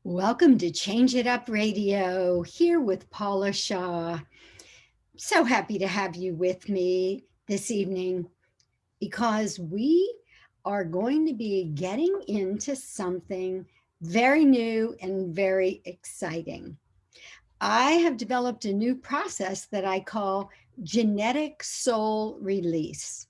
Welcome to Change It Up Radio, here with Paula Shaw. So happy to have you with me this evening because we are going to be getting into something very new and very exciting. I have developed a new process that I call genetic soul release.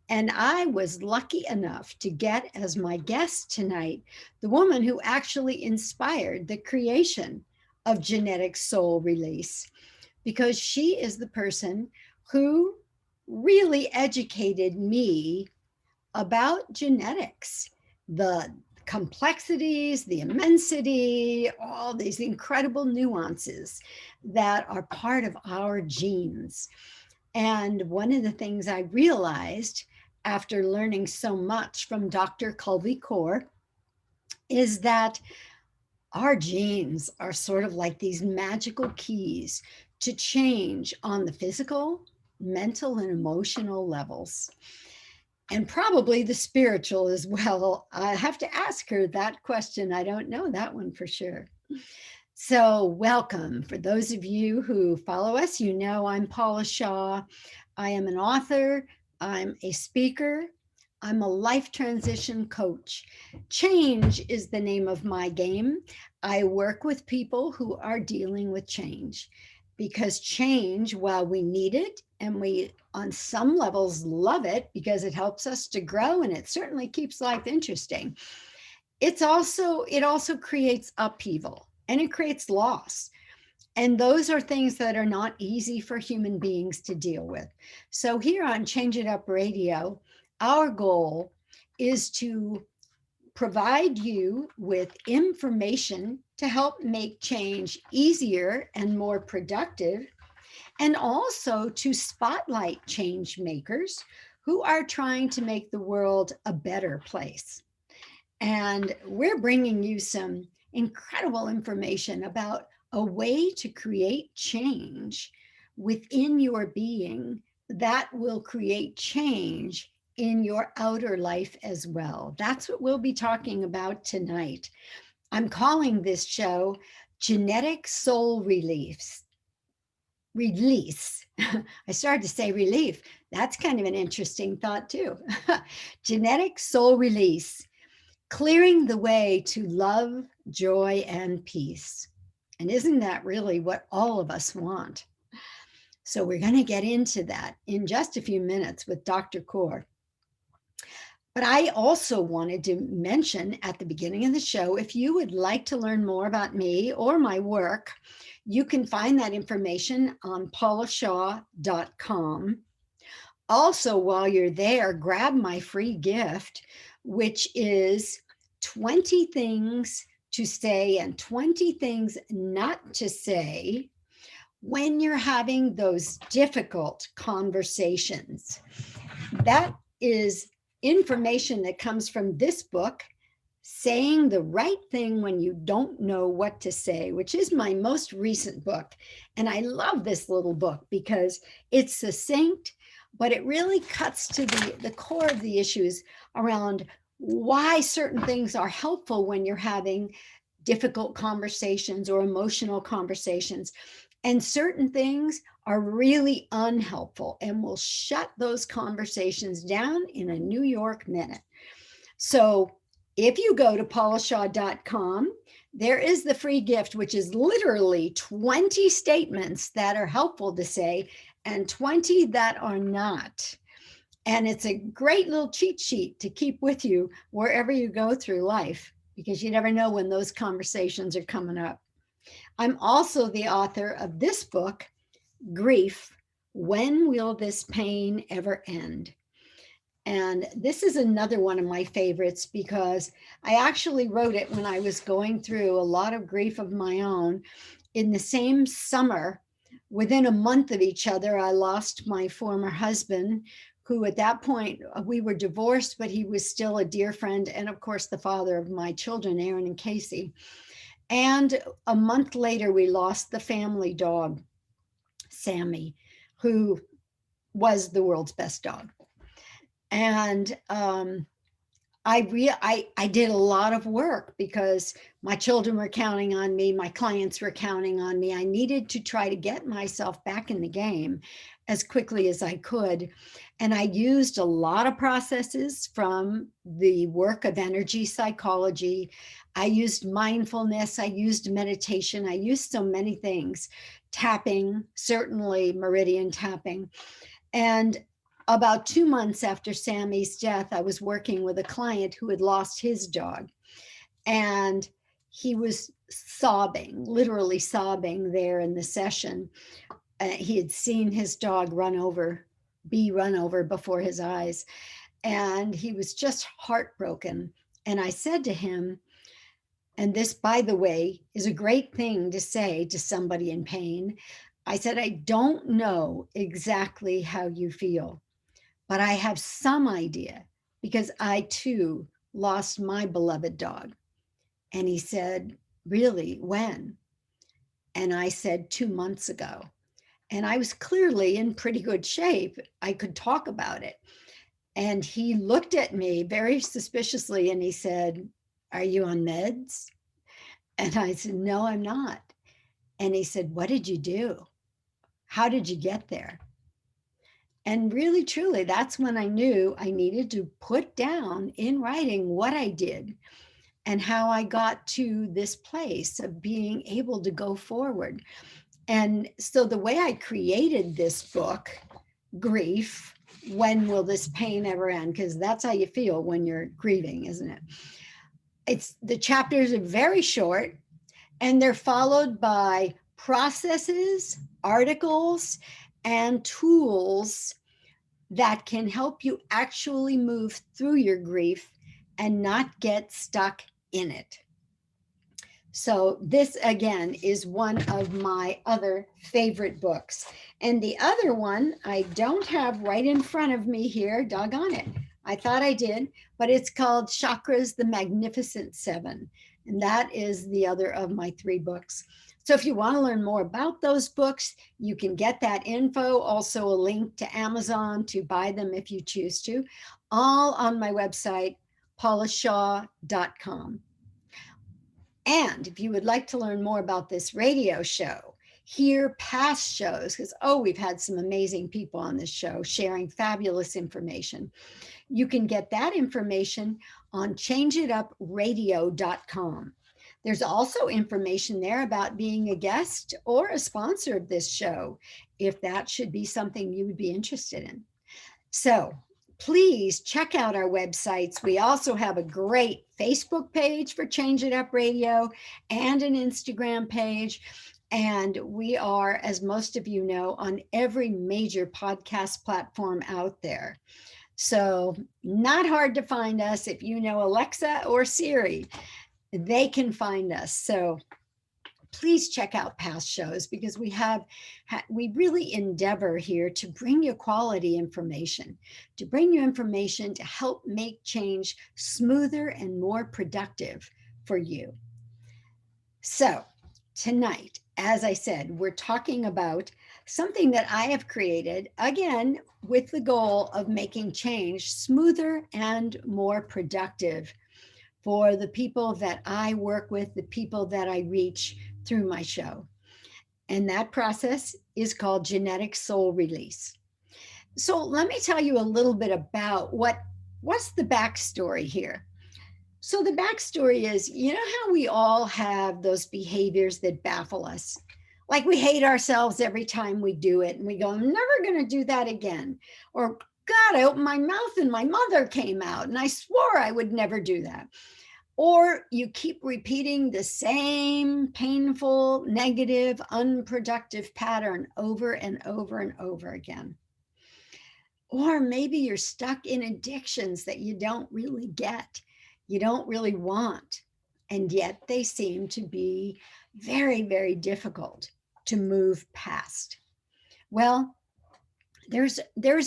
And I was lucky enough to get as my guest tonight the woman who actually inspired the creation of genetic soul release, because she is the person who really educated me about genetics, the complexities, the immensity, all these incredible nuances that are part of our genes. And one of the things I realized after learning so much from Dr. Kulvinder Kaur is that our genes are sort of like these magical keys to change on the physical, mental, and emotional levels, and probably the spiritual as well. I have to ask her that question. I don't know that one for sure. So, welcome. For those of you who follow us, you know I'm Paula Shaw. I am an author, I'm a speaker, I'm a life transition coach. Change is the name of my game. I work with people who are dealing with change because change, while we need it and we on some levels love it because it helps us to grow and it certainly keeps life interesting, it also creates upheaval and it creates loss. And those are things that are not easy for human beings to deal with. So, here on Change It Up Radio, our goal is to provide you with information to help make change easier and more productive, and also to spotlight change makers who are trying to make the world a better place. And we're bringing you some incredible information about a way to create change within your being that will create change in your outer life as well. That's what we'll be talking about tonight. I'm calling this show Genetic Soul Reliefs. Release. I started to say relief. That's kind of an interesting thought, too. Genetic soul release, clearing the way to love, joy, and peace. And isn't that really what all of us want? So we're going to get into that in just a few minutes with Dr. Kaur. But I also wanted to mention at the beginning of the show, if you would like to learn more about me or my work, you can find that information on paulashaw.com. Also, while you're there, grab my free gift, which is 20 things to say and 20 things not to say when you're having those difficult conversations. That is information that comes from this book, Saying the Right Thing When You Don't Know What to Say, which is my most recent book. And I love this little book because it's succinct, but it really cuts to the core of the issues around why certain things are helpful when you're having difficult conversations or emotional conversations. And certain things are really unhelpful and will shut those conversations down in a New York minute. So if you go to paulashaw.com, there is the free gift, which is literally 20 statements that are helpful to say and 20 that are not. And it's a great little cheat sheet to keep with you wherever you go through life, because you never know when those conversations are coming up. I'm also the author of this book, Grief: When Will This Pain Ever End? And this is another one of my favorites because I actually wrote it when I was going through a lot of grief of my own. In the same summer, within a month of each other, I lost my former husband, who at that point we were divorced, but he was still a dear friend. And of course, the father of my children, Aaron and Casey. And a month later, we lost the family dog, Sammy, who was the world's best dog. And I did a lot of work because my children were counting on me, my clients were counting on me. I needed to try to get myself back in the game as quickly as I could. And I used a lot of processes from the work of energy psychology. I used mindfulness, I used meditation, I used so many things, tapping, certainly meridian tapping. And about 2 months after Sammy's death, I was working with a client who had lost his dog. And he was sobbing, literally sobbing there in the session. He had seen his dog be run over before his eyes. And he was just heartbroken. And I said to him, and this, by the way, is a great thing to say to somebody in pain. I said, I don't know exactly how you feel, but I have some idea because I too lost my beloved dog. And he said, really, when? And I said, 2 months ago. And I was clearly in pretty good shape. I could talk about it. And he looked at me very suspiciously and he said, are you on meds? And I said, no, I'm not. And he said, what did you do? How did you get there? And really, truly, that's when I knew I needed to put down in writing what I did and how I got to this place of being able to go forward. And so the way I created this book, Grief, When Will This Pain Ever End? Because that's how you feel when you're grieving, isn't it? The chapters are very short and they're followed by processes, articles, and tools that can help you actually move through your grief and not get stuck in it. So this, again, is one of my other favorite books. And the other one I don't have right in front of me here, doggone it. I thought I did, but it's called Chakras, the Magnificent Seven. And that is the other of my 3 books. So if you want to learn more about those books, you can get that info, also a link to Amazon to buy them if you choose to, all on my website, paulashaw.com. And if you would like to learn more about this radio show, hear past shows, because, we've had some amazing people on this show sharing fabulous information. You can get that information on changeitupradio.com. There's also information there about being a guest or a sponsor of this show, if that should be something you would be interested in. So please check out our websites. We also have a great Facebook page for Change It Up Radio and an Instagram page. And we are, as most of you know, on every major podcast platform out there. So not hard to find us. If you know Alexa or Siri, they can find us. So please check out past shows because we really endeavor here to bring you quality information, to bring you information to help make change smoother and more productive for you. So tonight, as I said, we're talking about something that I have created, again, with the goal of making change smoother and more productive for the people that I work with, the people that I reach through my show. And that process is called genetic soul release. So let me tell you a little bit about what's the backstory here. So the backstory is, you know how we all have those behaviors that baffle us? Like we hate ourselves every time we do it and we go, I'm never going to do that again. Or, God, I opened my mouth and my mother came out and I swore I would never do that. Or you keep repeating the same painful, negative, unproductive pattern over and over and over again. Or maybe you're stuck in addictions that you don't really get, you don't really want, and yet they seem to be very, very difficult to move past. Well, there's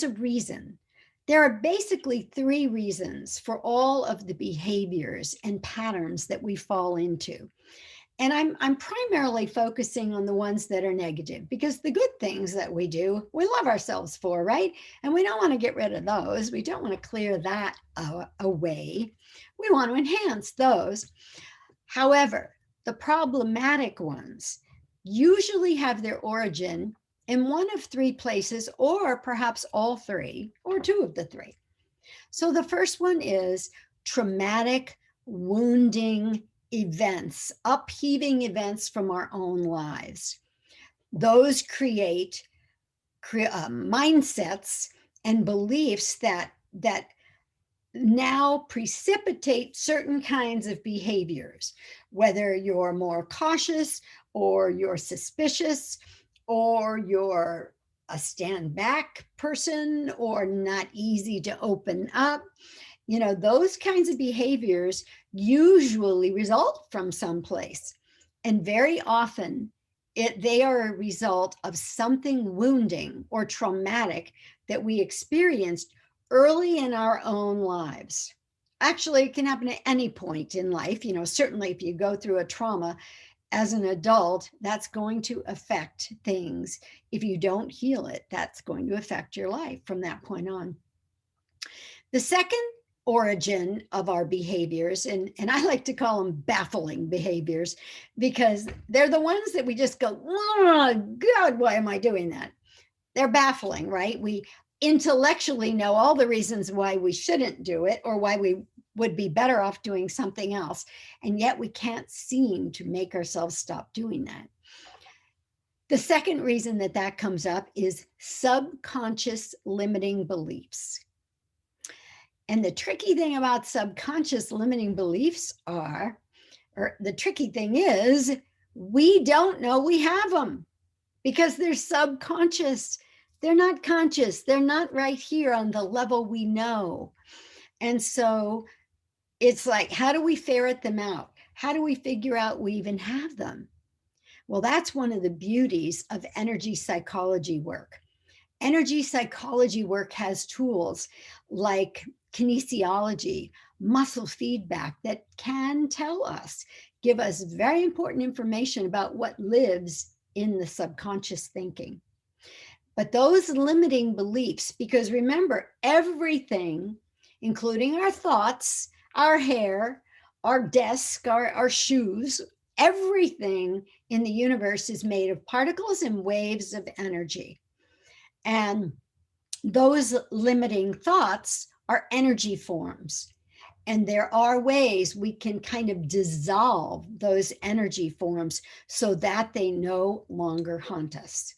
a reason. There are basically 3 reasons for all of the behaviors and patterns that we fall into. And I'm primarily focusing on the ones that are negative, because the good things that we do, we love ourselves for, right? And we don't want to get rid of those. We don't want to clear that away. We want to enhance those. However, the problematic ones usually have their origin in one of three places, or perhaps all three, or two of the three. So the first one is traumatic, wounding events, upheaving events from our own lives. Those create mindsets and beliefs that now precipitate certain kinds of behaviors, whether you're more cautious or you're suspicious or you're a stand back person or not easy to open up. You know, those kinds of behaviors usually result from someplace. And very often they are a result of something wounding or traumatic that we experienced early in our own lives. Actually, it can happen at any point in life. You know, certainly if you go through a trauma as an adult, that's going to affect things. If you don't heal it, that's going to affect your life from that point on. The second origin of our behaviors, and I like to call them baffling behaviors, because they're the ones that we just go, oh, God, why am I doing that? They're baffling, right? We intellectually know all the reasons why we shouldn't do it or why we would be better off doing something else. And yet we can't seem to make ourselves stop doing that. The second reason that that comes up is subconscious limiting beliefs. And the tricky thing about subconscious limiting beliefs are, or the tricky thing is, we don't know we have them because they're subconscious. They're not conscious. They're not right here on the level we know. And so it's like, how do we ferret them out? How do we figure out we even have them? Well, that's one of the beauties of energy psychology work. Energy psychology work has tools like kinesiology, muscle feedback that can tell us, give us very important information about what lives in the subconscious thinking. But those limiting beliefs, because remember, everything, including our thoughts, our hair, our desk, our shoes, everything in the universe is made of particles and waves of energy. And those limiting thoughts are energy forms. And there are ways we can kind of dissolve those energy forms so that they no longer haunt us,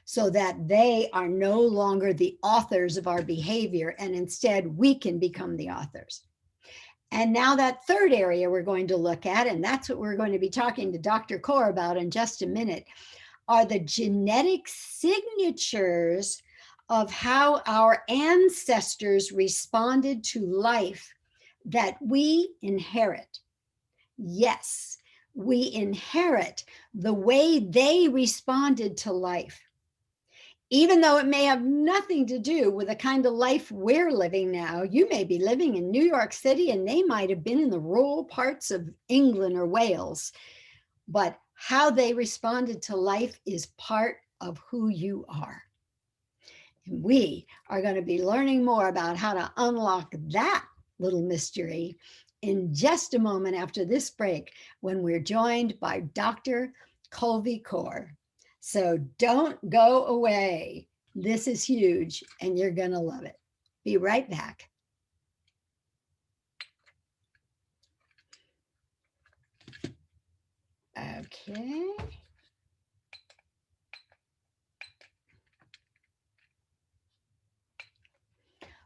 so that they are no longer the authors of our behavior, and instead we can become the authors. And now that third area we're going to look at, and that's what we're going to be talking to Dr. Kaur about in just a minute, are the genetic signatures of how our ancestors responded to life that we inherit. Yes, we inherit the way they responded to life. Even though it may have nothing to do with the kind of life we're living now. You may be living in New York City and they might have been in the rural parts of England or Wales, but how they responded to life is part of who you are. And we are going to be learning more about how to unlock that little mystery in just a moment after this break, when we're joined by Dr. Kulvinder Kaur. So don't go away. This is huge and you're going to love it. Be right back. Okay.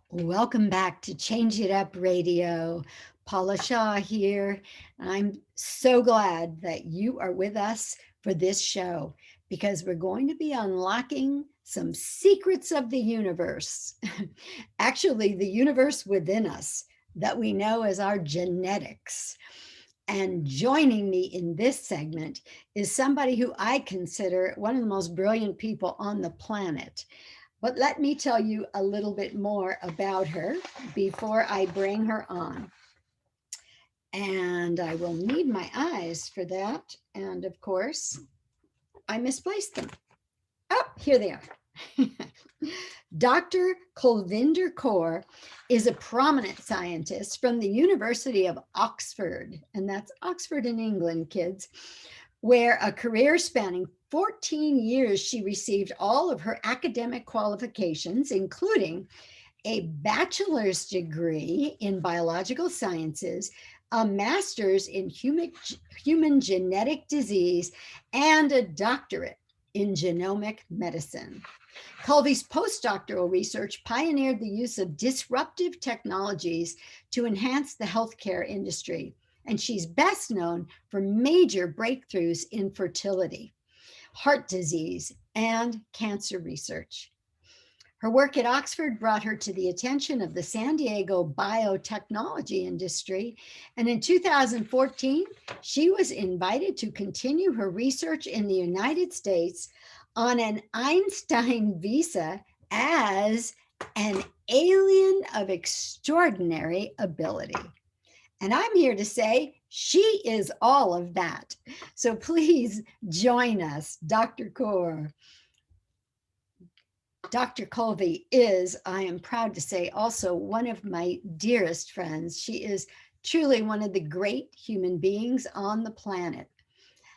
Welcome back to Change It Up Radio. Paula Shaw here. I'm so glad that you are with us for this show, because we're going to be unlocking some secrets of the universe. Actually, the universe within us that we know as our genetics. And joining me in this segment is somebody who I consider one of the most brilliant people on the planet. But let me tell you a little bit more about her before I bring her on. And I will need my eyes for that. And of course, I misplaced them. Oh, here they are. Dr. Kulvinder Kaur is a prominent scientist from the University of Oxford, and that's Oxford in England, kids, where a career spanning 14 years she received all of her academic qualifications, including a bachelor's degree in biological sciences, a master's in human genetic disease, and a doctorate in genomic medicine. Culvey's postdoctoral research pioneered the use of disruptive technologies to enhance the healthcare industry, and she's best known for major breakthroughs in fertility, heart disease, and cancer research. Her work at Oxford brought her to the attention of the San Diego biotechnology industry, and in 2014, she was invited to continue her research in the United States on an Einstein visa as an alien of extraordinary ability. And I'm here to say she is all of that. So please join us, Dr. Kaur. Dr. Colby is, I am proud to say, also one of my dearest friends. She is truly one of the great human beings on the planet.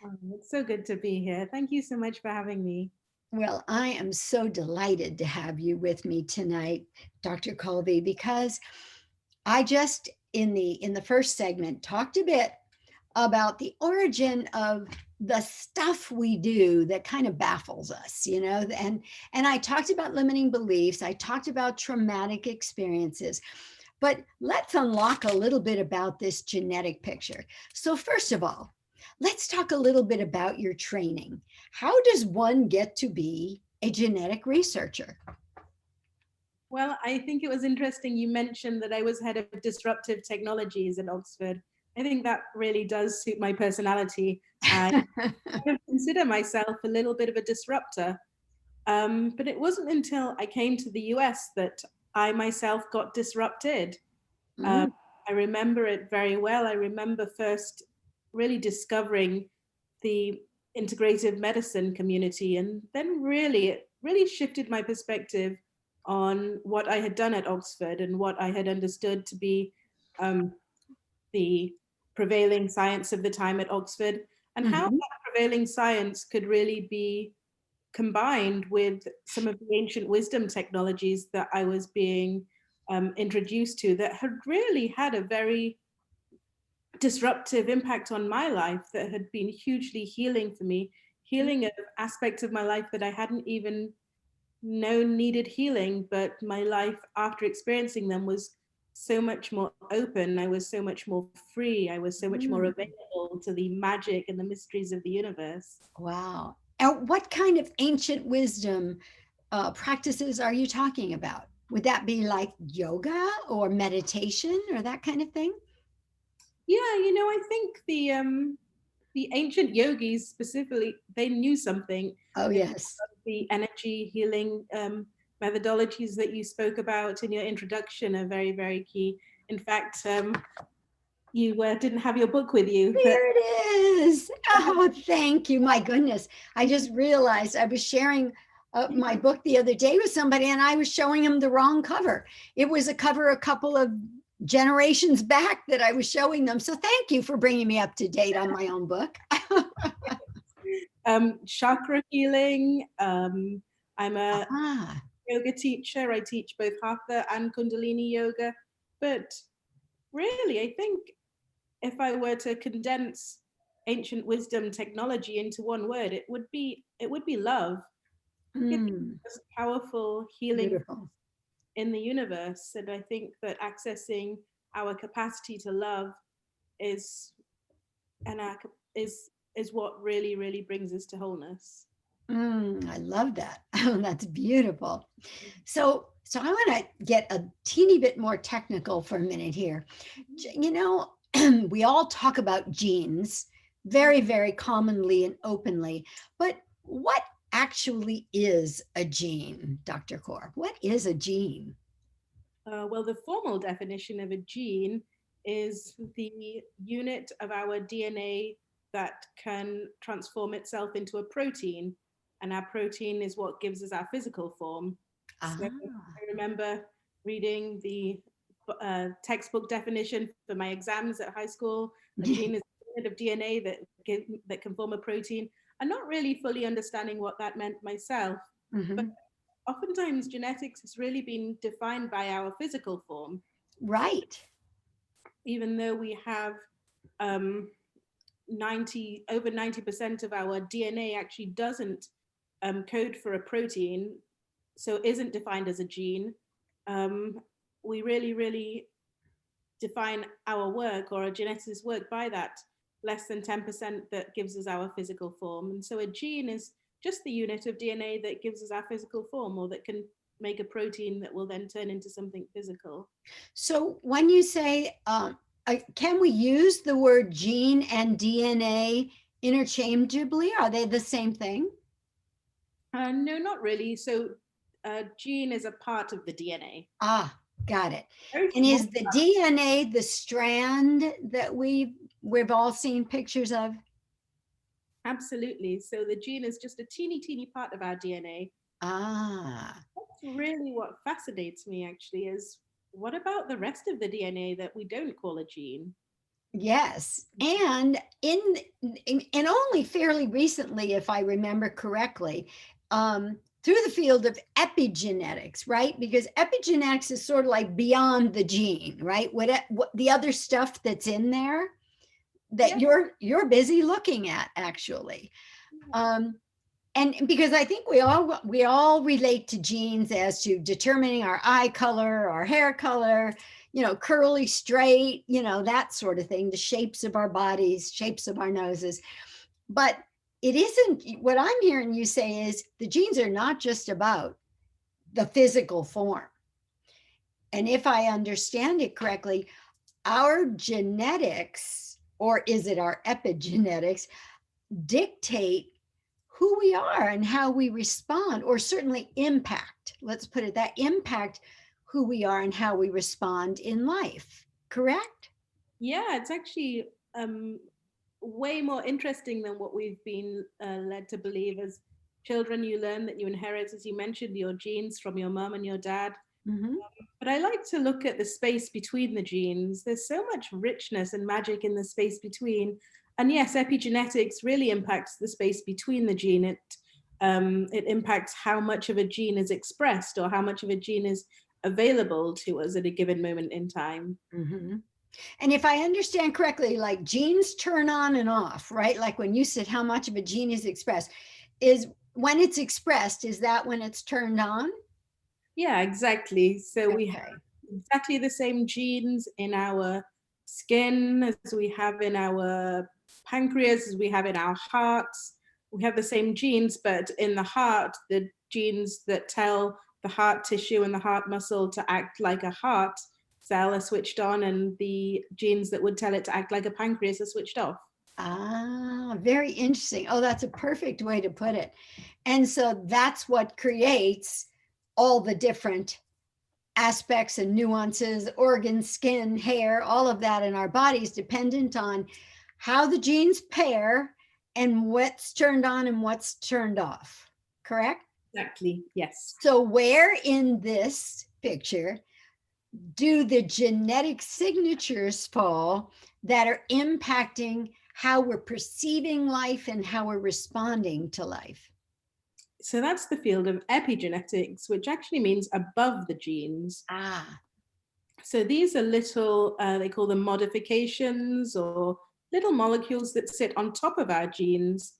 Oh, it's so good to be here. Thank you so much for having me. Well, I am so delighted to have you with me tonight, Dr. Colby, because I just in the first segment talked a bit about the origin of the stuff we do that kind of baffles us, and I talked about limiting beliefs, I talked about traumatic experiences, but let's unlock a little bit about this genetic picture. So first of all, let's talk a little bit about your training. How does one get to be a genetic researcher? Well, I think it was interesting you mentioned that I was head of disruptive technologies at Oxford. I think that really does suit my personality. I kind of consider myself a little bit of a disruptor. But it wasn't until I came to the US that I myself got disrupted. Um, Mm, I remember it very well. I remember first really discovering the integrative medicine community, and then it really shifted my perspective on what I had done at Oxford and what I had understood to be um, the prevailing science of the time at Oxford, and how mhm. that prevailing science could really be combined with some of the ancient wisdom technologies that I was being introduced to that had really had a very disruptive impact on my life, that had been hugely healing for me, healing of aspects of my life that I hadn't even known needed healing, but my life after experiencing them was so much more open. I was so much more free. I was so much more Mm. available to the magic and the mysteries of the universe. Wow. And what kind of ancient wisdom practices are you talking about? Would that be like yoga or meditation or that kind of thing? Yeah, I think the ancient yogis specifically, they knew something. Oh, I think yes. the energy healing methodologies that you spoke about in your introduction are very, very key. In fact, you didn't have your book with you, but There it is. Oh, thank you. My goodness. I just realized I was sharing my book the other day with somebody and I was showing him the wrong cover. It was a cover a couple of generations back that I was showing them. So thank you for bringing me up to date on my own book. chakra healing. I'm a Ah, yoga teacher. I teach both hatha and kundalini yoga. But really, I think if I were to condense ancient wisdom technology into one word, it would be love. It's mm, the most powerful healing beautiful. in the universe, and I think that accessing our capacity to love is and our, is what really really brings us to wholeness. I love that. That's beautiful. So I want to get a teeny bit more technical for a minute here. You know, we all talk about genes very, very commonly and openly, but what actually is a gene, Dr. Kaur? What is a gene? Well, the formal definition of a gene is the unit of our DNA that can transform itself into a protein. And our protein is what gives us our physical form. So Ah. I remember reading the textbook definition for my exams at high school. A gene is a unit of DNA that can form a protein, and not really fully understanding what that meant myself. But Mhm. oftentimes, genetics has really been defined by our physical form. So Right. even though we have um, 90% of our DNA actually doesn't code for a protein, so isn't defined as a gene. Um, we really define our work or our geneticists work by that less than 10% that gives us our physical form. And so a gene is just the unit of DNA that gives us our physical form, or that can make a protein that will then turn into something physical. So when you say, can we use the word gene and DNA interchangeably? Are they the same thing? No, not really. So gene is a part of the DNA. Ah, got it. Very And small. is the DNA the strand that we've all seen pictures of? Absolutely. So the gene is just a teeny part of our DNA. Ah, That's really what fascinates me, actually, is what about the rest of the DNA that we don't call a gene? yes. And and only fairly recently, if I remember correctly, through the field of epigenetics, right? Because epigenetics is sort of like beyond the gene, right? What the other stuff that's in there that Yeah. you're busy looking at actually. Um, and because I think we all relate to genes as to determining our eye color, our hair color, curly, straight, that sort of thing, the shapes of our bodies, shapes of our noses. But it isn't what I'm hearing you say is the genes are not just about the physical form. And if I understand it correctly, our genetics, or is it our epigenetics, dictate who we are and how we respond, or certainly impact, let's put it that, impact who we are and how we respond in life. Correct? Yeah, it's actually way more interesting than what we've been led to believe. As children, you learn that you inherit, as you mentioned, your genes from your mom and your dad. Mm-hmm. But I like to look at the space between the genes. There's so much richness and magic in the space between. And yes, epigenetics really impacts the space between the gene. It impacts how much of a gene is expressed or how much of a gene is available to us at a given moment in time. Mm-hmm. And if I understand correctly, like genes turn on and off, right? Like when you said how much of a gene is expressed, is when it's expressed, is that when it's turned on? Yeah, exactly. So we have Okay. exactly the same genes in our skin as we have in our pancreas, as we have in our hearts. We have the same genes, but in the heart, the genes that tell the heart tissue and the heart muscle to act like a heart cell are switched on, and the genes that would tell it to act like a pancreas are switched off. Ah, very interesting. Oh, that's a perfect way to put it. And so that's what creates all the different aspects and nuances, organs, skin, hair, all of that in our bodies, dependent on how the genes pair and what's turned on and what's turned off. Correct? Exactly, yes. So, where in this picture do the genetic signatures fall that are impacting how we're perceiving life and how we're responding to life? So that's the field of epigenetics, which actually means above the genes. Ah, So these are little, they call them modifications or little molecules that sit on top of our genes.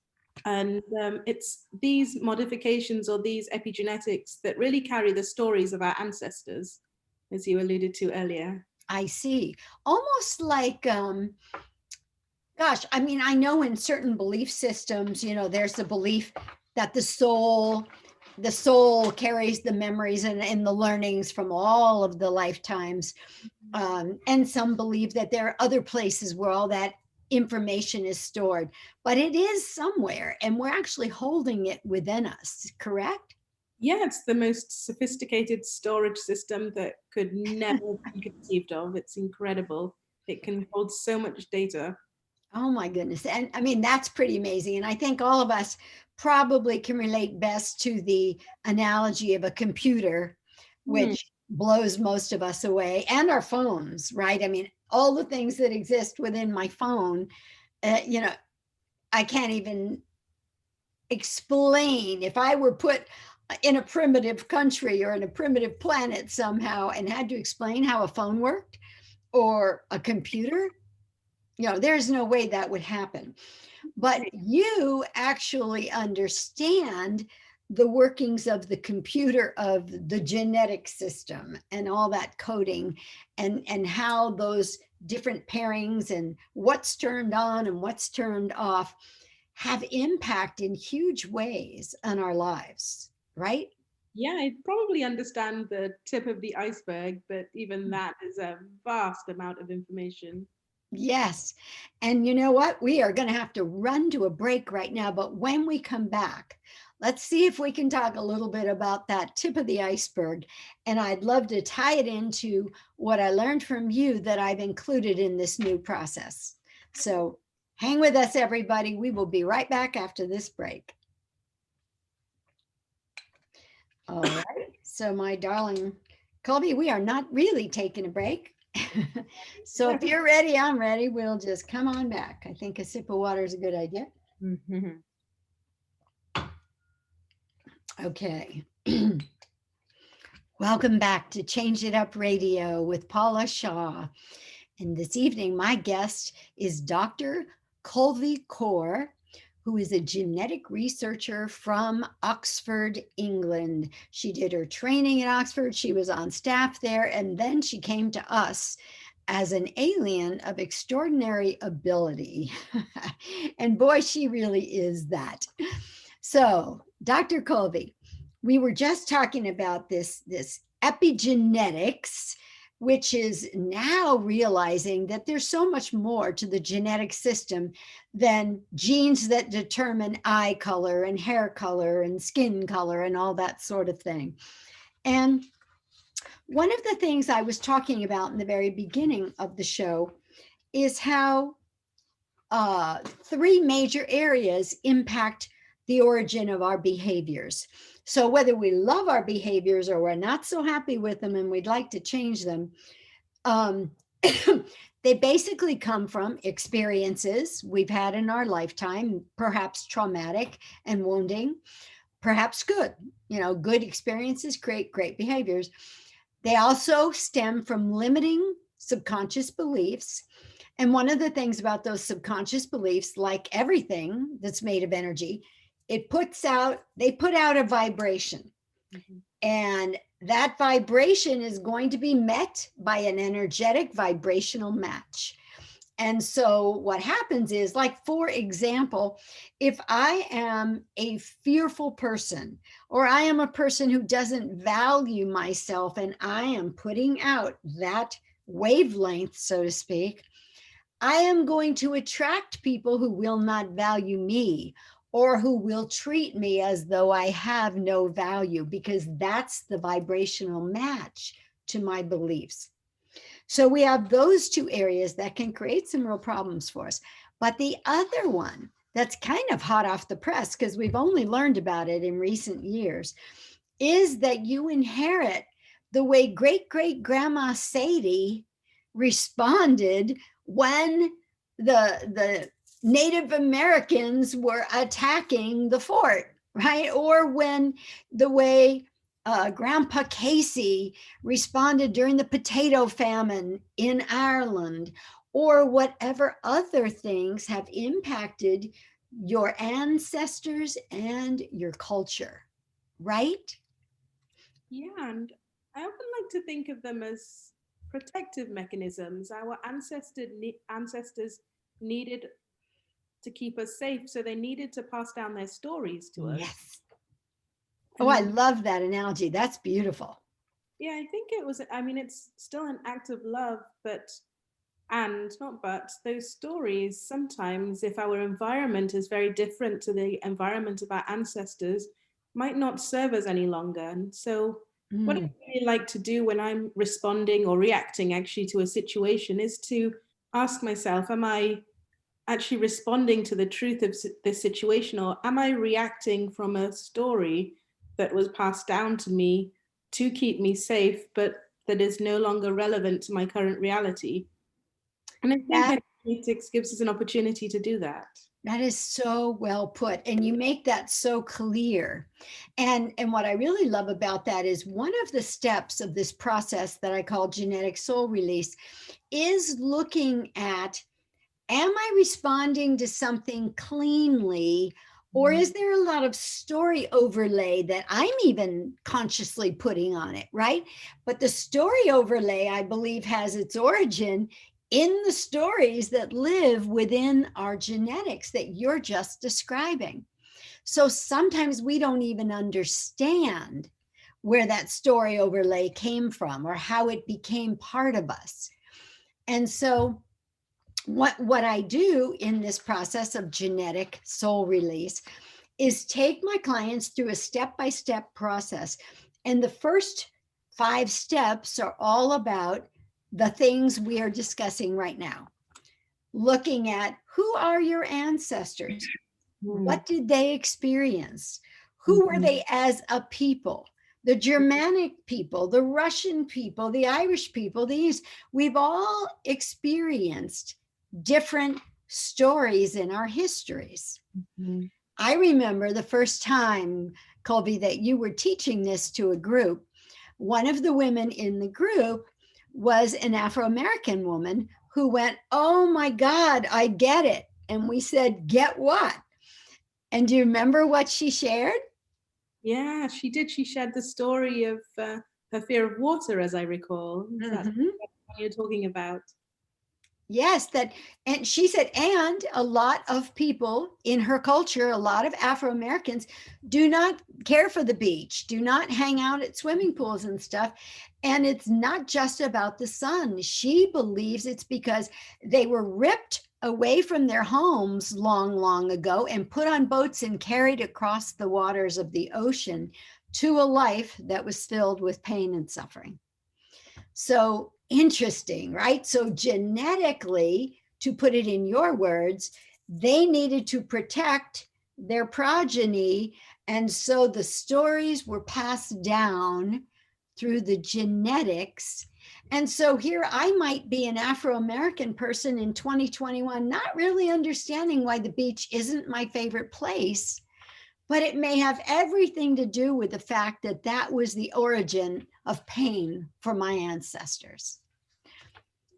And it's these modifications or these epigenetics that really carry the stories of our ancestors, as you alluded to earlier. I see. Almost like, gosh, I mean, I know in certain belief systems, there's the belief that the soul carries the memories and the learnings from all of the lifetimes. And some believe that there are other places where all that information is stored, but it is somewhere and we're actually holding it within us, correct? Yeah, it's the most sophisticated storage system that could never be conceived of. It's incredible. It can hold so much data. Oh my goodness. And I mean, that's pretty amazing. And I think all of us probably can relate best to the analogy of a computer, Hmm. which blows most of us away, and our phones, right? I mean, all the things that exist within my phone, you know, I can't even explain. If I were put in a primitive country or in a primitive planet somehow and had to explain how a phone worked or a computer, there's no way that would happen. But Right. you actually understand the workings of the computer, of the genetic system and all that coding, and how those different pairings and what's turned on and what's turned off have impact in huge ways on our lives, right? Yeah, I probably understand the tip of the iceberg, but even that is a vast amount of information. Yes. And you know what? We are going to have to run to a break right now. But when we come back, let's see if we can talk a little bit about that tip of the iceberg. And I'd love to tie it into what I learned from you that I've included in this new process. So hang with us, everybody. We will be right back after this break. All right. So, my darling Colby, we are not really taking a break. So if you're ready, I'm ready. We'll just come on back. I think a sip of water is a good idea. Mhm. Okay. Welcome back to Change It Up Radio with Paula Shaw. And this evening, my guest is Dr. Kulvinder Kaur, who is a genetic researcher from Oxford, England. She did her training at Oxford, she was on staff there, and then she came to us as an alien of extraordinary ability. And boy, she really is that. So, Dr. Colby, we were just talking about this epigenetics, which is now realizing that there's so much more to the genetic system than genes that determine eye color and hair color and skin color and all that sort of thing. And one of the things I was talking about in the very beginning of the show is how three major areas impact the origin of our behaviors. So, whether we love our behaviors or we're not so happy with them and we'd like to change them, um, they basically come from experiences we've had in our lifetime, perhaps traumatic and wounding, perhaps good. Good experiences create great behaviors. They also stem from limiting subconscious beliefs. And one of the things about those subconscious beliefs, like everything that's made of energy, they put out a vibration. Mhm. And that vibration is going to be met by an energetic vibrational match. And so what happens is, like, for example, if I am a fearful person, or I am a person who doesn't value myself, and I am putting out that wavelength, so to speak, I am going to attract people who will not value me or who will treat me as though I have no value, because that's the vibrational match to my beliefs. So we have those two areas that can create some real problems for us. But the other one that's kind of hot off the press, because we've only learned about it in recent years, is that you inherit the way great great grandma Sadie responded when the Native Americans were attacking the fort, right? Or when the way Grandpa Casey responded during the potato famine in Ireland, or whatever other things have impacted your ancestors and your culture, right? Yeah, and I often like to think of them as protective mechanisms. Our ancestors needed to keep us safe, so they needed to pass down their stories to us. Yes. Oh, I And love that analogy. That's beautiful. yeah, I think it was, I mean, it's still an act of love, but, and not but, those stories sometimes, if our environment is very different to the environment of our ancestors, might not serve us any longer. And so, what I Mm. really like to do when I'm responding or reacting actually to a situation is to ask myself, am I actually responding to the truth of this situation, or am I reacting from a story that was passed down to me to keep me safe, but that is no longer relevant to my current reality? And I think That epigenetics gives us an opportunity to do that. that is so well put, and you make that so clear. And what I really love about that is one of the steps of this process that I call genetic soul release is looking at, am I responding to something cleanly, or is there a lot of story overlay that I'm even consciously putting on it, right? But the story overlay, I believe, has its origin in the stories that live within our genetics that you're just describing. So sometimes we don't even understand where that story overlay came from or how it became part of us. And so what I do in this process of genetic soul release is take my clients through a step-by-step process. And the first 5 steps are all about the things we are discussing right now. Looking at, who are your ancestors? Mm. What did they experience? Who were Mhm. they as a people? The Germanic people, the Russian people, the Irish people, we've all experienced different stories in our histories. Mhm. I remember the first time, Colby, that you were teaching this to a group. One of the women in the group was an Afro-American woman who went, "Oh my God, I get it." And we said, "Get what?" And do you remember what she shared? Yeah, she did. She shared the story of her fear of water, as I recall. Is that Mhm. what you're talking about? Yes, that, and she said, and a lot of people in her culture, a lot of Afro Americans do not care for the beach, do not hang out at swimming pools and stuff. And it's not just about the sun. She believes it's because they were ripped away from their homes long, long ago and put on boats and carried across the waters of the ocean to a life that was filled with pain and suffering. So interesting, right? So genetically, to put it in your words, they needed to protect their progeny. And so the stories were passed down through the genetics. And so here I might be an Afro American person in 2021, not really understanding why the beach isn't my favorite place, but it may have everything to do with the fact that that was the origin of pain for my ancestors.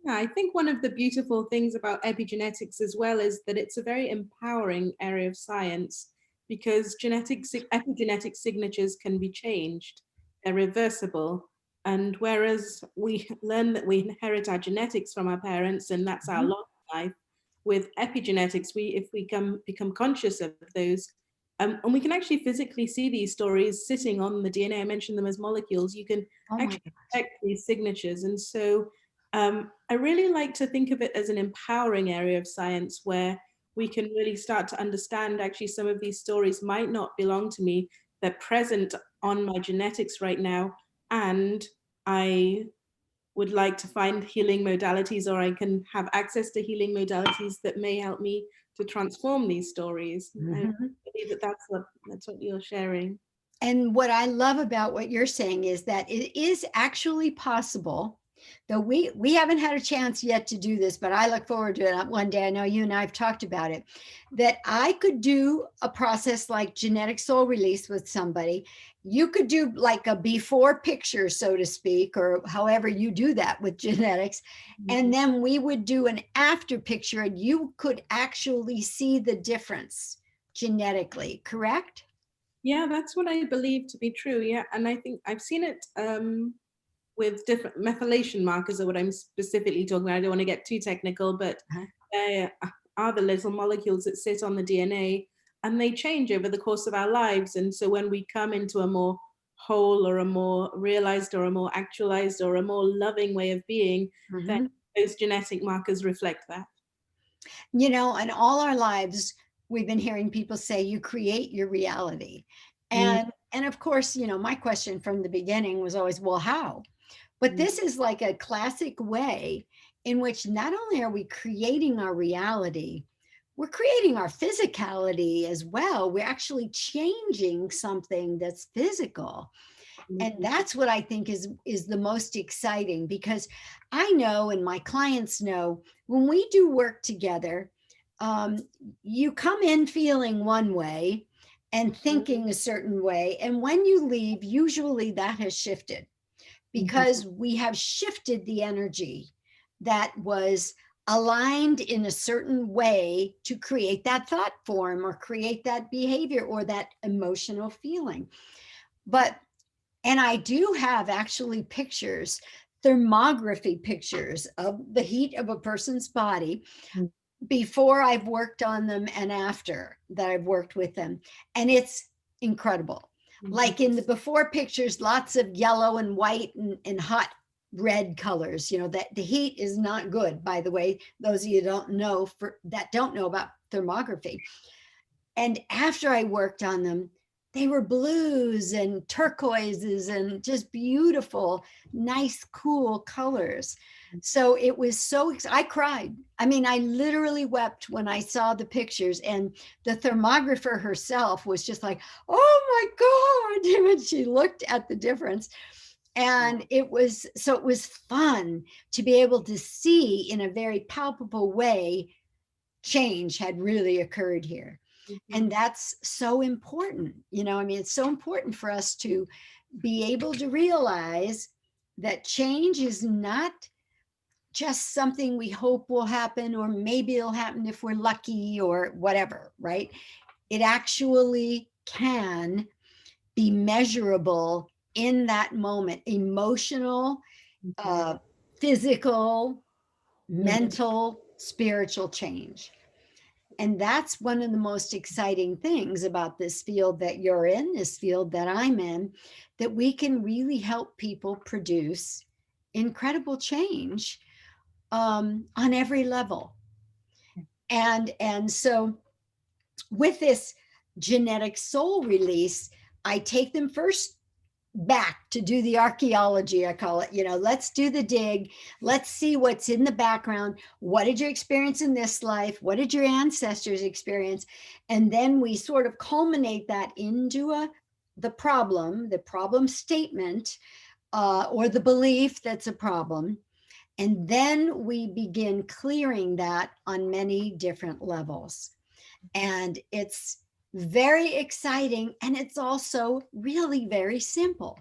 Yeah, I think one of the beautiful things about epigenetics as well is that it's a very empowering area of science because epigenetic signatures can be changed. They're reversible. And whereas we learn that we inherit our genetics from our parents and that's our Mhm. lot in life, with epigenetics, if we become conscious of those, and we can actually physically see these stories sitting on the DNA. I mentioned them as molecules. You can Oh my actually God. detect these signatures. And so I really like to think of it as an empowering area of science where we can really start to understand actually some of these stories might not belong to me. They're present on my genetics right now. And I would like to find healing modalities, or I can have access to healing modalities that may help me to transform these stories. I Mhm. believe that that's what you're sharing. And what I love about what you're saying is that it is actually possible, though we haven't had a chance yet to do this, but I look forward to it one day. I know you and I have talked about it, that I could do a process like genetic soul release with somebody. You could do like a before picture, so to speak, or however you do that with genetics. And then we would do an after picture, and you could actually see the difference genetically, correct? Yeah, that's what I believe to be true. Yeah, and I think I've seen it with different methylation markers are what I'm specifically talking about. I don't want to get too technical, but Uh-huh. they are the little molecules that sit on the DNA and they change over the course of our lives. And so when we come into a more whole or a more realized or a more actualized or a more loving way of being, then Mhm. those genetic markers reflect that. You know, in all our lives, we've been hearing people say you create your reality. Mm, And of course, you know, my question from the beginning was always, well, how? But mm, this is like a classic way in which not only are we creating our reality, we're creating our physicality as well. We're actually changing something that's physical. And Mhm. that's what I think is the most exciting, because I know, and my clients know, when we do work together, um, you come in feeling one way and thinking a certain way, and when you leave, usually that has shifted, Mhm. because we have shifted the energy that was aligned in a certain way to create that thought form or create that behavior or that emotional feeling. But, and I do have actually pictures, thermography pictures of the heat of a person's body before I've worked on them and after that I've worked with them. And it's incredible. Mhm. Like in the before pictures, lots of yellow and white and hot red colors. You know, that the heat is not good, by the way, those of you that don't know about thermography. And after I worked on them, they were blues and turquoises and just beautiful, nice, cool colors. So it was I cried. I mean, I literally wept when I saw the pictures, and the thermographer herself was just like, oh my God, when she looked at the difference. And it was fun to be able to see in a very palpable way change had really occurred here. Mhm. And that's so important. I mean, it's so important for us to be able to realize that change is not just something we hope will happen, or maybe it'll happen if we're lucky or whatever, right? It actually can be measurable in that moment, emotional, Mhm. uh, physical, Mhm. mental, spiritual change. And that's one of the most exciting things about this field that you're in, this field that I'm in, that we can really help people produce incredible change on every level. And so with this genetic soul release, I take them first back to do the archaeology, I call it. Let's do the dig. Let's see what's in the background. What did you experience in this life? What did your ancestors experience? And then we sort of culminate that into the problem statement, or the belief that's a problem. And then we begin clearing that on many different levels. And it's very exciting, and it's also really very simple.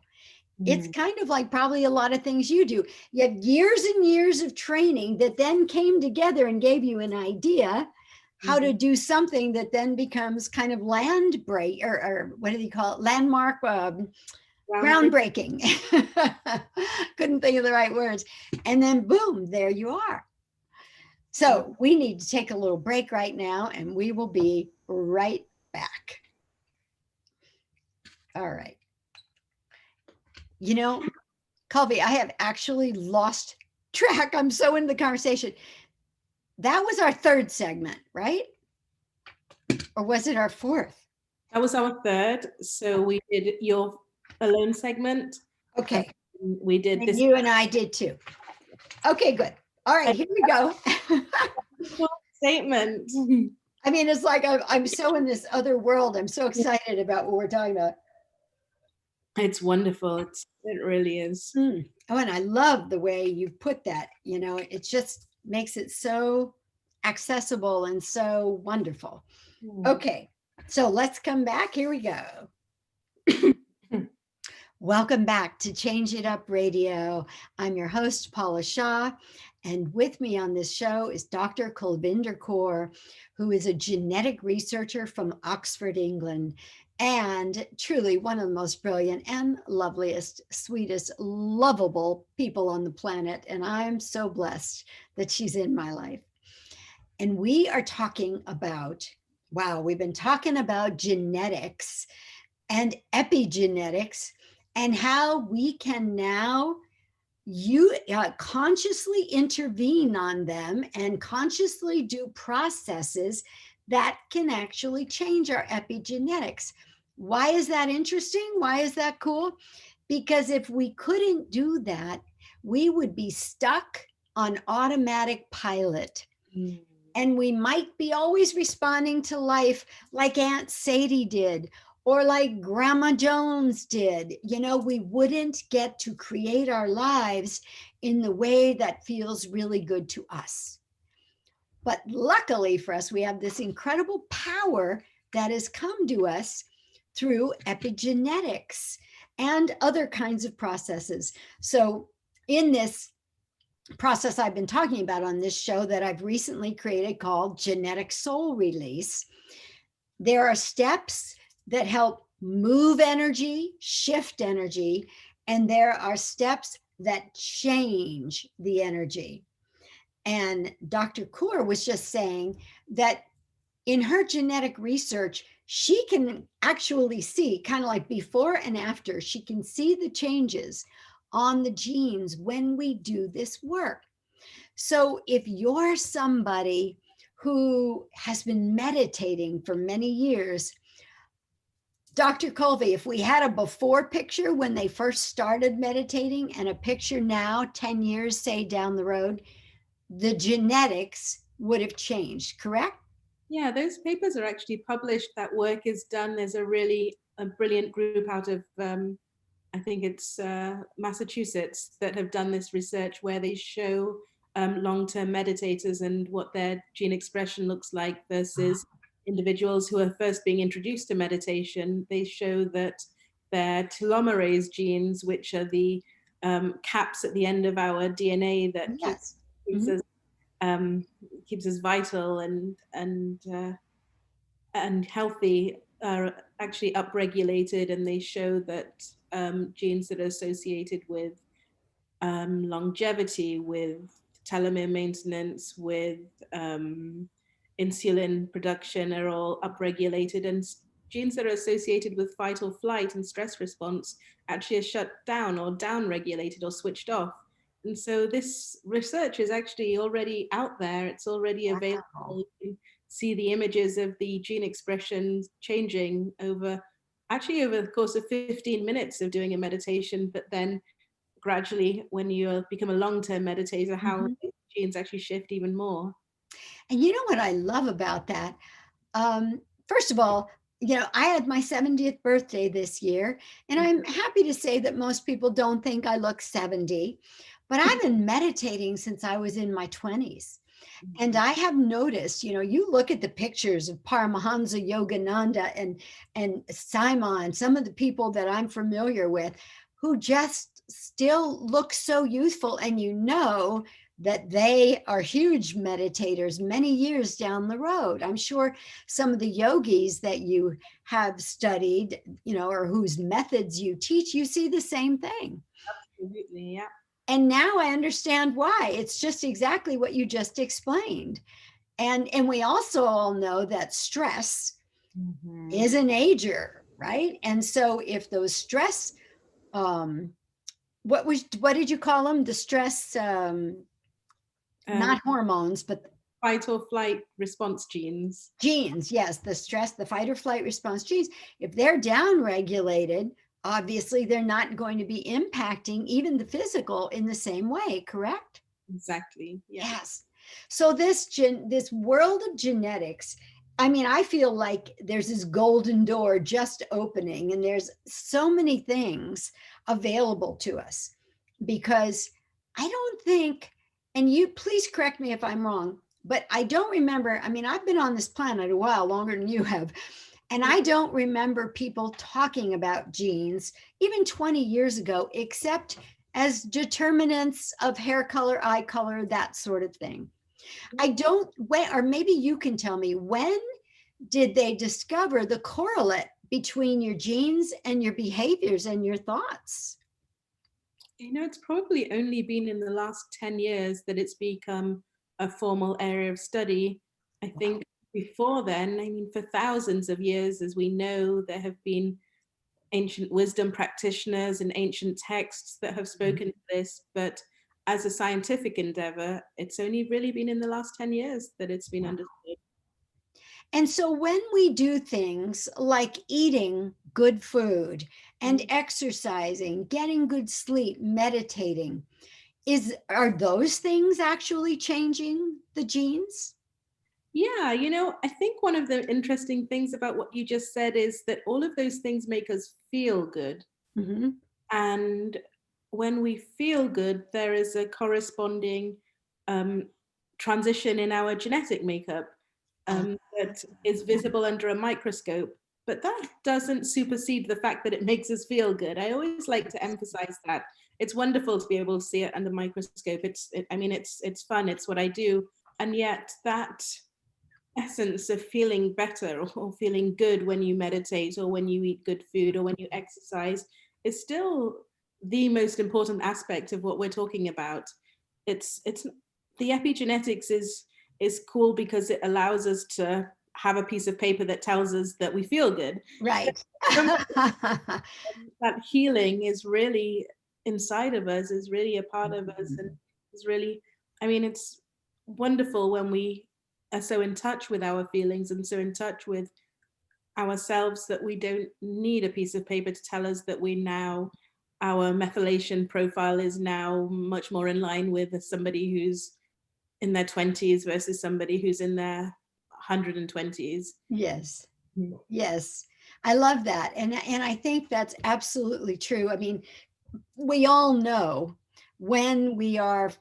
It's Mhm. kind of like probably a lot of things you do. You have years and years of training that then came together and gave you an idea how to Mhm. do something that then becomes kind of land break, or what do they call it? Landmark, Groundbreaking. groundbreaking. Couldn't think of the right words. And then boom, there you are. So we need to take a little break right now, and we will be right back. All right. You know, Colby, I have actually lost track. I'm so in the conversation. That was our third segment, right? Or was it our fourth? That was our third. So we did your alone segment. And Okay. we did And this you and I did too. Okay, good. All right, here we go. statement. I mean, it's like I'm so in this other world. I'm so excited about what we're talking about. It's wonderful. It really is. Oh, and I love the way you put that. It just makes it so accessible and so wonderful. Mm. Okay, so let's come back. Here we go. Welcome back to Change It Up Radio. I'm your host, Paula Shaw, and with me on this show is Dr. Kulvinder Kaur, who is a genetic researcher from Oxford, England, and truly one of the most brilliant and loveliest, sweetest, lovable people on the planet. And I'm so blessed that she's in my life. And we are talking about, wow, we've been talking about genetics and epigenetics, and how we can now consciously intervene on them and consciously do processes that can actually change our epigenetics. Why is that interesting? Why is that cool? Because if we couldn't do that, we would be stuck on automatic pilot. Mm. And we might be always responding to life like Aunt Sadie did, or like Grandma Jones did. You know, we wouldn't get to create our lives in the way that feels really good to us. But luckily for us, we have this incredible power that has come to us through epigenetics and other kinds of processes. So, in this process I've been talking about on this show that I've recently created called Genetic Soul Release, there are steps that help move energy, shift energy, and there are steps that change the energy. And Dr. Kaur was just saying that in her genetic research, she can actually see, kind of like before and after, she can see the changes on the genes when we do this work. So if you're somebody who has been meditating for many years, Dr. Colby, if we had a before picture when they first started meditating and a picture now, 10 years, say down the road, the genetics would have changed, correct? Yeah, those papers are actually published. That work is done. There's a brilliant group out of I think it's Massachusetts that have done this research where they show long-term meditators and what their gene expression looks like versus individuals who are first being introduced to meditation. They show that their telomerase genes, which are the caps at the end of our DNA that Yes. keeps Mhm. us um, keeps us vital and healthy, are actually upregulated, and they show that genes that are associated with longevity, with telomere maintenance, with insulin production are all upregulated, and genes that are associated with fight or flight and stress response actually are shut down or down-regulated or switched off. And so this research is actually already out there. It's already available. Wow. You can see the images of the gene expression changing over the course of 15 minutes of doing a meditation, but then gradually when you become a long-term meditator, how Mhm. genes actually shift even more. And you know what I love about that? First of all, you know, I had my 70th birthday this year, and I'm happy to say that most people don't think I look 70, but I've been meditating since I was in my 20s. And I have noticed, you know, you look at the pictures of Paramahansa Yogananda and Simon, some of the people that I'm familiar with, who just still look so youthful, and you know that they are huge meditators many years down the road. I'm sure some of the yogis that you have studied, you know, or whose methods you teach, you see the same thing. Absolutely, yeah. And now I understand why. It's just exactly what you just explained. And we also all know that stress Mm-hmm. is an ager, right? And so if those stress, um what did you call them, the stress, Um, not hormones but fight or flight response genes. genes, yes, the stress, the fight or flight response genes, if they're down regulated, obviously they're not going to be impacting even the physical in the same way, correct? Exactly, yeah. Yes. So this world of genetics, I mean, I feel like there's this golden door just opening, and there's so many things available to us because I don't think, and you please correct me if I'm wrong, but I don't remember. I mean, I've been on this planet a while longer than you have, and I don't remember people talking about genes even 20 years ago, except as determinants of hair color, eye color, that sort of thing. I don't, when, or maybe you can tell me, when did they discover the correlate between your genes and your behaviors and your thoughts? You know, it's probably only been in the last 10 years that it's become a formal area of study. I think before then, I mean, for thousands of years, as we know, there have been ancient wisdom practitioners and ancient texts that have spoken to this, but as a scientific endeavor, it's only really been in the last 10 years that it's been understood. And so when we do things like eating good food and exercising, getting good sleep, meditating, Are those things actually changing the genes? Yeah, I think one of the interesting things about what you just said is that all of those things make us feel good. Hmm. And when we feel good, there is a corresponding um, transition in our genetic makeup that is visible under a microscope. But that doesn't supersede the fact that it makes us feel good. I always like to emphasize that. It's wonderful to be able to see it under the microscope. I mean, it's fun. It's what I do. And yet that essence of feeling better or feeling good when you meditate or when you eat good food or when you exercise is still the most important aspect of what we're talking about. It's the epigenetics is cool because it allows us to have a piece of paper that tells us that we feel good. But Right. that healing is really inside of us, is really a part of us, and is really, I mean, it's wonderful when we are so in touch with our feelings and so in touch with ourselves that we don't need a piece of paper to tell us that we now, our methylation profile is now much more in line with somebody who's in their 20s versus somebody who's in their 120s. Yes. Yes. I love that. And I think that's absolutely true. I mean, we all know when we are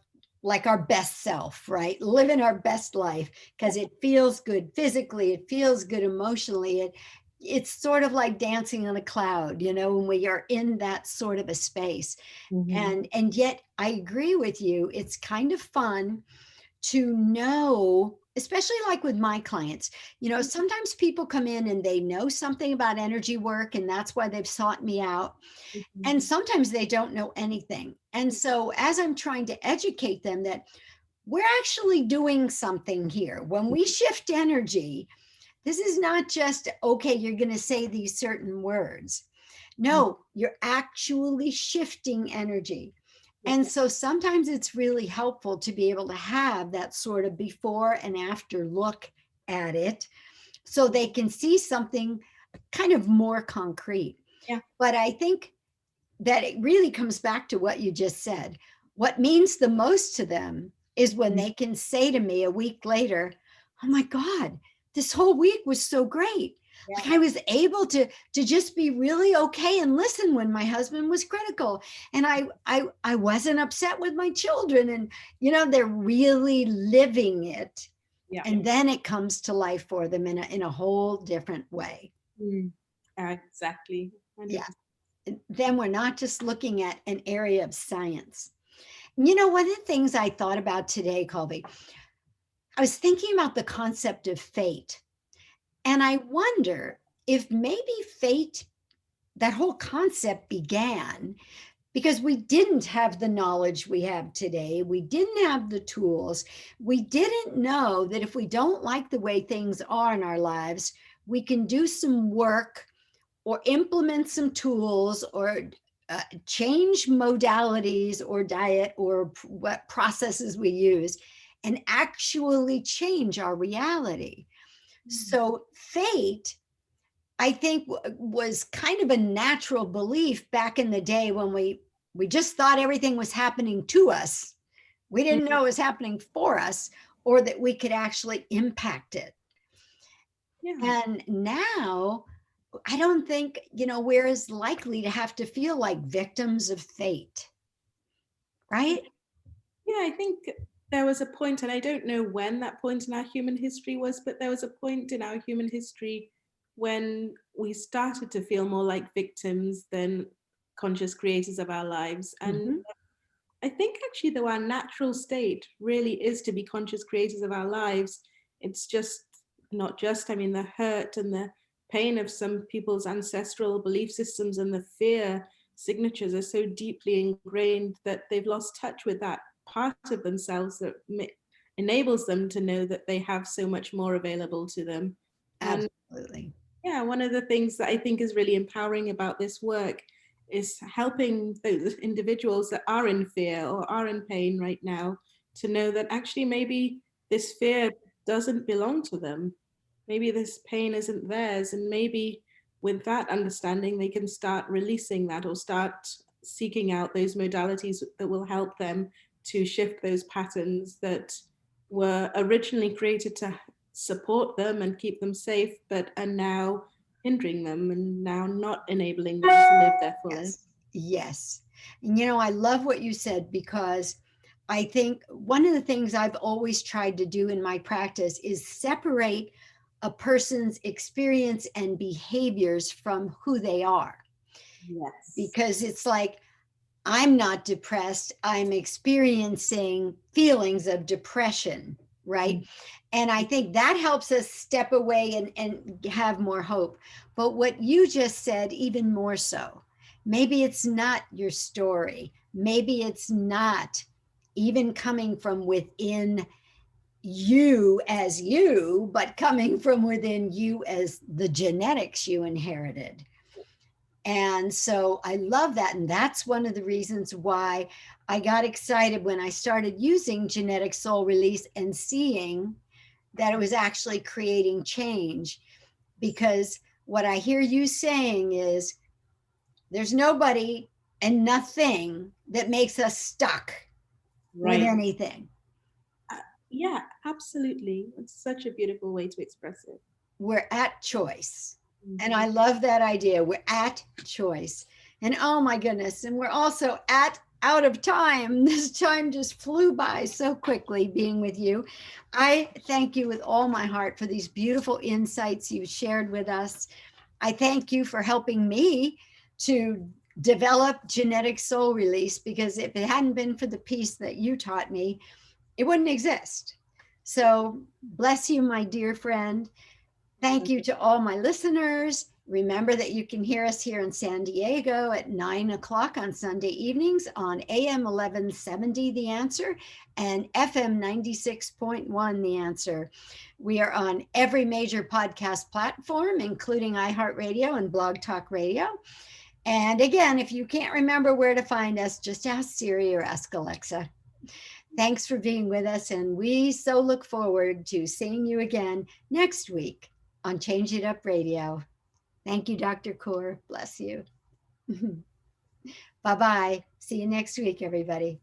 like our best self, right? Living our best life because it feels good physically, it feels good emotionally. It's sort of like dancing on a cloud, when we are in that sort of a space. Mhm. And yet I agree with you. It's kind of fun to know, especially like with my clients, sometimes people come in and they know something about energy work and that's why they've sought me out. And Mhm. sometimes they don't know anything. And so as I'm trying to educate them that we're actually doing something here, when we shift energy, this is not just, okay, you're going to say these certain words. No, you're actually shifting energy. And so sometimes it's really helpful to be able to have that sort of before and after look at it so they can see something kind of more concrete. Yeah. But I think that it really comes back to what you just said. What means the most to them is when they can say to me a week later, "Oh my God, this whole week was so great. Like Yeah. I was able to just be really okay and listen when my husband was critical, and I wasn't upset with my children, and they're really living it, Yeah. and then it comes to life for them in a whole different way." Mm. Exactly. 100%. Yeah. Then we're not just looking at an area of science. One of the things I thought about today, Colby, I was thinking about the concept of fate. And I wonder if maybe fate, that whole concept began because we didn't have the knowledge we have today. We didn't have the tools. We didn't know that if we don't like the way things are in our lives, we can do some work or implement some tools or change modalities or diet or what processes we use and actually change our reality. So, fate, I think, was kind of a natural belief back in the day when we just thought everything was happening to us. We didn't know it was happening for us or that we could actually impact it. Yeah. And now I don't think, we're as likely to have to feel like victims of fate, right? Yeah, I think there was a point, and I don't know when that point in our human history was, but there was a point in our human history when we started to feel more like victims than conscious creators of our lives. And Mhm. I think actually, though, our natural state really is to be conscious creators of our lives. It's just not just, I mean, the hurt and the pain of some people's ancestral belief systems and the fear signatures are so deeply ingrained that they've lost touch with that part of themselves that enables them to know that they have so much more available to them. And Absolutely. yeah, one of the things that I think is really empowering about this work is helping those individuals that are in fear or are in pain right now to know that actually maybe this fear doesn't belong to them. Maybe this pain isn't theirs. And maybe with that understanding, they can start releasing that or start seeking out those modalities that will help them to shift those patterns that were originally created to support them and keep them safe, but are now hindering them and now not enabling them to live their Yes. fullest. Yes. And I love what you said, because I think one of the things I've always tried to do in my practice is separate a person's experience and behaviors from who they are. Yes. Because it's like, I'm not depressed, I'm experiencing feelings of depression, right? And I think that helps us step away and have more hope. But what you just said, even more so, maybe it's not your story, maybe it's not even coming from within you, but coming from within you as the genetics you inherited. And so I love that. And that's one of the reasons why I got excited when I started using genetic soul release and seeing that it was actually creating change. Because what I hear you saying is there's nobody and nothing that makes us stuck with Right. anything. Uh, yeah, absolutely. It's such a beautiful way to express it. We're at choice. And Mhm. I love that idea. We're at choice. And oh my goodness. And we're also at out of time. This time just flew by so quickly being with you. I thank you with all my heart for these beautiful insights you shared with us. I thank you for helping me to develop genetic soul release, because if it hadn't been for the piece that you taught me, it wouldn't exist. So bless you, my dear friend. Thank you to all my listeners. Remember that you can hear us here in San Diego at 9 o'clock on Sunday evenings on AM 1170, The Answer, and FM 96.1, The Answer. We are on every major podcast platform, including iHeartRadio and Blog Talk Radio. And again, if you can't remember where to find us, just ask Siri or ask Alexa. Thanks for being with us, and we so look forward to seeing you again next week on Change It Up Radio. Thank you, Dr. Kaur. Bless you. Bye bye. See you next week, everybody.